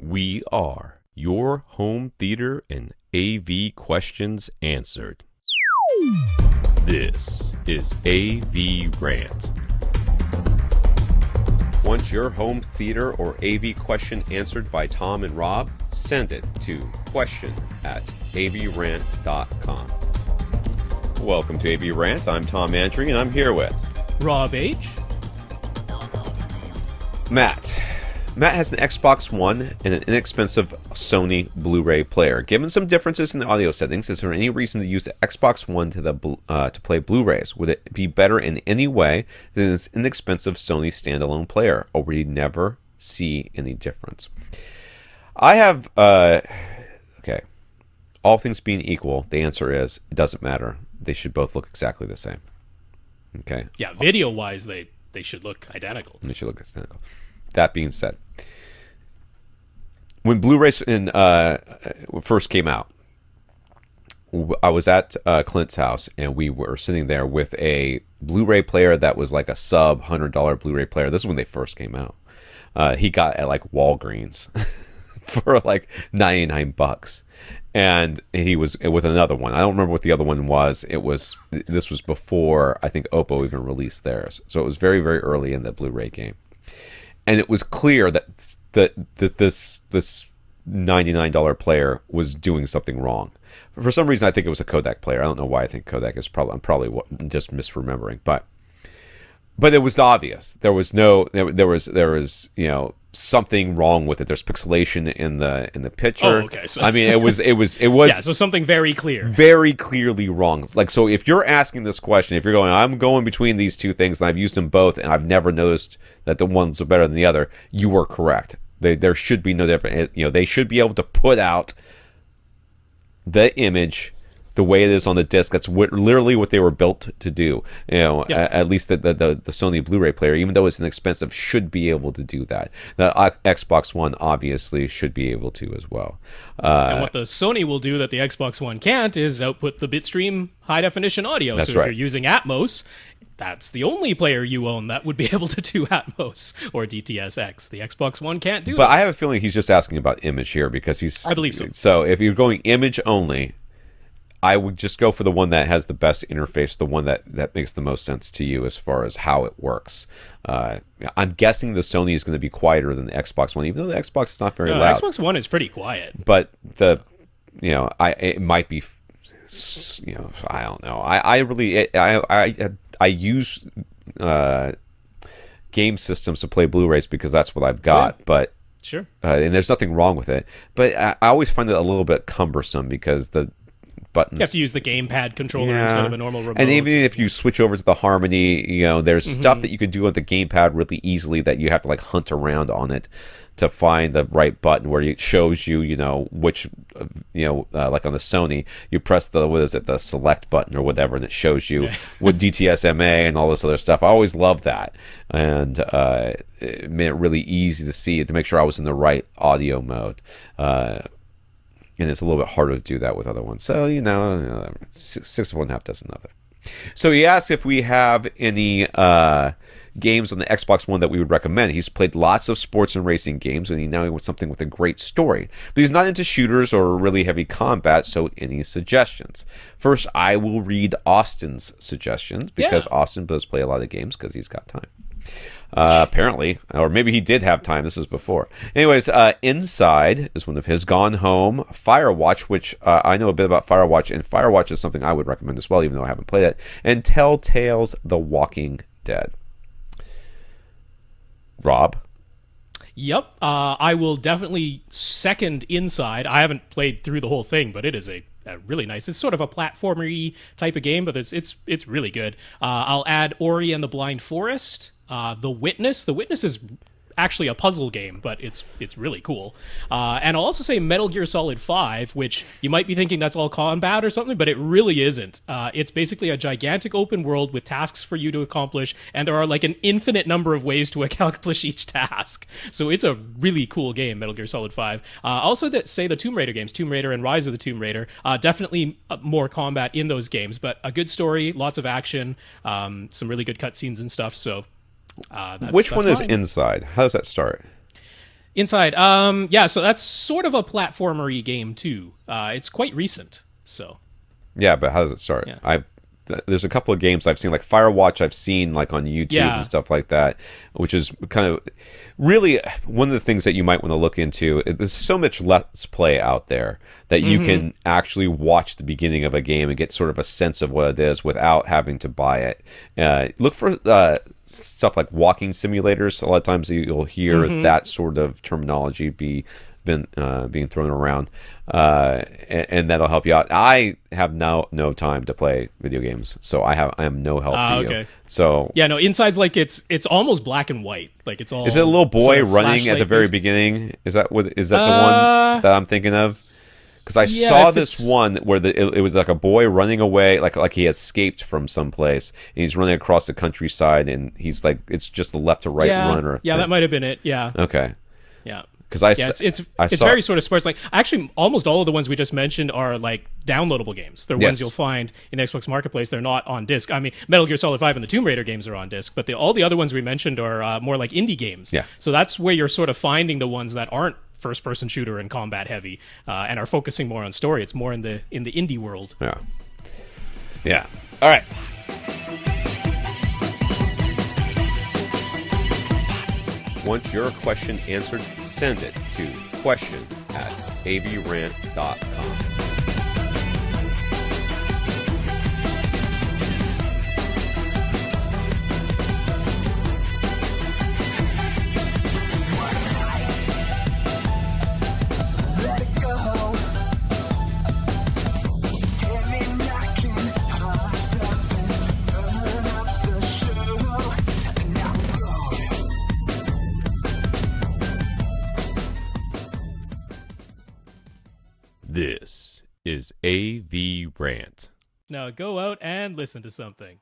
We are your home theater and AV questions answered. This is AVRant. Want your home theater or AV question answered by Tom and Rob? Send it to question@avrant.com. Welcome to AVRant. I'm Tom Andry, and I'm here with Rob H. Matt. Matt has an Xbox One and an inexpensive Sony Blu-ray player. Given some differences in the audio settings, is there any reason to use the Xbox One to play Blu-rays? Would it be better in any way than this inexpensive Sony standalone player, or would you never see any difference? I have, okay, all things being equal, the answer is it doesn't matter. They should both look exactly the same. Okay? Yeah, video-wise, they should look identical. They should look identical. That being said, when Blu-rays first came out, I was at Clint's house, and we were sitting there with a Blu-ray player that was like a sub $100 Blu-ray player. This is when they first came out. He got at like Walgreens for like $99, and he was with another one. I don't remember what the other one was. This was before I think Oppo even released theirs, so it was very, very early in the Blu-ray game. And it was clear that this $99 player was doing something wrong. For some reason, I think it was a Kodak player. I don't know why I think Kodak is I'm probably just misremembering, but it was obvious. There was something wrong with it. There's pixelation in the picture. Oh, okay. So, I mean, it was yeah, so something very clear. Very clearly wrong. Like, so if you're asking this question, if you're going, I'm going between these two things and I've used them both and I've never noticed that the one's better than the other, you are correct. There should be no difference. They should be able to put out the image the way it is on the disc. That's literally what they were built to do. At least the Sony Blu-ray player, even though it's inexpensive, should be able to do that. The Xbox One obviously should be able to as well. And what the Sony will do that the Xbox One can't is output the bitstream high-definition audio. That's so right. If you're using Atmos, that's the only player you own that would be able to do Atmos or DTS:X. The Xbox One can't do it. But I have a feeling he's just asking about image here because I believe so. So if you're going image only, I would just go for the one that has the best interface, the one that makes the most sense to you as far as how it works. I'm guessing the Sony is going to be quieter than the Xbox One, even though the Xbox is not very loud. The Xbox One is pretty quiet. But it might be, I don't know. I use game systems to play Blu-rays because that's what I've got. Sure. But sure, and there's nothing wrong with it. But I always find it a little bit cumbersome because the buttons. You have to use the gamepad controller instead of a normal remote. And even if you switch over to the Harmony, there's stuff that you can do with the gamepad really easily that you have to like hunt around on it to find the right button where it shows you, which, like on the Sony, you press the select button or whatever, and it shows you with DTS:MA and all this other stuff. I always loved that, and it made it really easy to see to make sure I was in the right audio mode. And it's a little bit harder to do that with other ones. So, 6 of one, half dozen other. So he asked if we have any games on the Xbox One that we would recommend. He's played lots of sports and racing games, and he now wants something with a great story. But he's not into shooters or really heavy combat, so any suggestions? First, I will read Austin's suggestions, because Austin does play a lot of games because he's got time. Apparently, or maybe he did have time. This was before. Anyways, Inside is one of his. Gone Home, Firewatch, which I know a bit about Firewatch, and Firewatch is something I would recommend as well, even though I haven't played it. And Telltale's The Walking Dead. Rob? Yep, I will definitely second Inside. I haven't played through the whole thing, but it is a really nice. It's sort of a platformery type of game, but it's really good. I'll add Ori and the Blind Forest. The Witness. The Witness is actually a puzzle game, but it's really cool. And I'll also say Metal Gear Solid 5, which you might be thinking that's all combat or something, but it really isn't. It's basically a gigantic open world with tasks for you to accomplish, and there are like an infinite number of ways to accomplish each task. So it's a really cool game, Metal Gear Solid 5. Also, say the Tomb Raider games, Tomb Raider and Rise of the Tomb Raider, definitely more combat in those games, but a good story, lots of action, some really good cutscenes and stuff, so... Which one is Inside? How does that start? Inside. Yeah, so that's sort of a platformery game too. It's quite recent. So Yeah, but how does it start? yeah. There's a couple of games I've seen, like Firewatch. I've seen like on YouTube Yeah. and stuff like that, which is kind of really one of the things that you might want to look into. There's so much Let's Play out there that you can actually watch the beginning of a game and get sort of a sense of what it is without having to buy it. Look for stuff like walking simulators. A lot of times you'll hear that sort of terminology being thrown around, and that'll help you out. I have no time to play video games, so I am no help to you. Okay. So Yeah, no, Inside's like it's almost black and white. Like it's all. is it a little boy sort of running at the flashlight very based. beginning? Is that the one that I'm thinking of? Because I Yeah, saw if this it's- one where it was like a boy running away, like he escaped from someplace, and he's running across the countryside, and he's like, it's just a left to right Yeah, runner. yeah, that might have been it. Yeah, Okay. yeah. Because Yeah, it's I it's saw, very sort of sparse. Like actually, almost all of the ones we just mentioned are like downloadable games. They're Yes. ones you'll find in the Xbox Marketplace. They're not on disc. I mean, Metal Gear Solid 5 and the Tomb Raider games are on disc, but all the other ones we mentioned are more like indie games. Yeah. So that's where you're sort of finding the ones that aren't first-person shooter and combat heavy, and are focusing more on story. It's more in the indie world. Yeah. Yeah. All right. Want your question answered? Send it to question@avrant.com. This is AV Rant. Now go out and listen to something.